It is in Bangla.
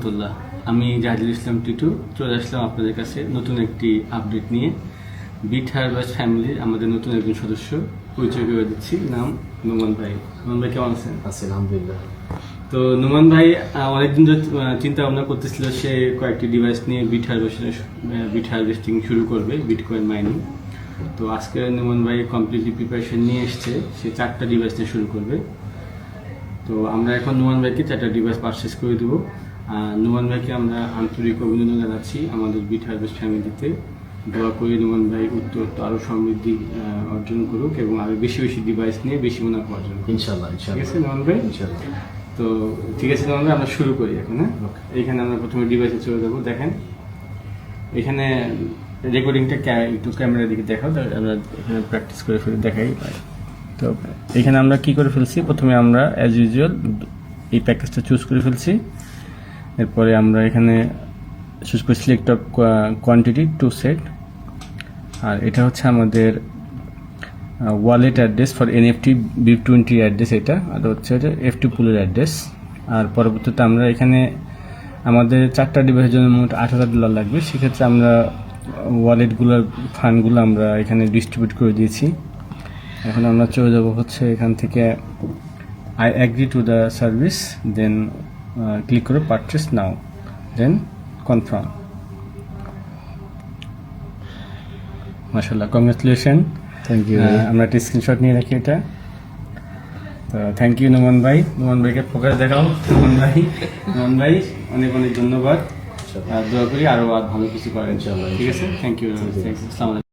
আলহামদুলিল্লাহ, আমি জাহিদুল ইসলাম টিটু চলে আসলাম আপনাদের কাছে নতুন একটি আপডেট নিয়ে। বিট হারভেস্ট ফ্যামিলির আমাদের নতুন একজন সদস্য পরিচয় করে দিচ্ছি, নাম নোমান ভাই। নোমান ভাই কেমন আছেন? আছি আলহামদুলিল্লাহ। তো নোমান ভাই অনেকদিন ধরে চিন্তা ভাবনা করতেছিল, সে কয়েকটি ডিভাইস নিয়ে বিট হারভেস্টিং শুরু করবে, বিটকয়েন মাইনিং। তো আজকে নোমান ভাই কমপ্লিটলি প্রিপারেশন নিয়ে এসছে, সে 4টা ডিভাইস নিয়ে শুরু করবে। তো আমরা এখন নোমান ভাইকে 4টা ডিভাইস পারচেস করে দেবো। নোমান ভাইকে আমরা আন্তরিক অভিনন্দন জানাচ্ছি আমাদের বিট হারভেস্ট ফ্যামিলিতে। দোয়া করি নোমান ভাই উত্তর আরও সমৃদ্ধি অর্জন করুক এবং আরও বেশি বেশি ডিভাইস নিয়ে বেশি মুনাফা অর্জন করুক। ইনশাআল্লাহ ঠিক আছে নোমান ভাই? ইনশাআল্লাহ। তো ঠিক আছে নোমান ভাই, আমরা শুরু করি এখন। হ্যাঁ, এইখানে আমরা প্রথমে ডিভাইসে চলে যাবো। দেখেন এখানে রেকর্ডিংটা একটু ক্যামেরার দিকে দেখাও, আমরা এখানে প্র্যাকটিস করে ফেলে দেখাই। তো এখানে আমরা কি করে ফেলছি, প্রথমে আমরা অ্যাজ ইউজুয়াল এই প্যাকেজটা চুজ করে ফেলছি। এরপরে আমরা এখানে চুজ করে select of quantity to set, আর এটা হচ্ছে আমাদের wallet address for NFT BIP20 address, এটা আর হচ্ছে FT পুলের অ্যাড্রেস। আর পরবর্তীতে আমরা এখানে আমাদের 4টা ডিভাইসের জন্য মোট $8,000 লাগবে। সেক্ষেত্রে আমরা ওয়ালেটগুলোর ফান্ডগুলো আমরা এখানে ডিস্ট্রিবিউট করে দিয়েছি। এখন আমরা চলে যাব হচ্ছে এখান থেকে I agree to the service, then click করে পারচেস নাও, দেন কনফার্ম। মাশাআল্লাহ, কংগ্রাচুলেশন। Thank you. আমরা একটা স্ক্রিনশট নিয়ে রাখি এটা। তো থ্যাংক ইউ নোমান ভাই। নোমান ভাইকে ফোকাস দেখাও। নোমান ভাই অনেক অনেক ধন্যবাদ। দোয়া করি আরও ভালো কিছু করেন। ইনশাআল্লাহ। ঠিক আছে, থ্যাংক ইউ। আসসালামু আলাইকুম।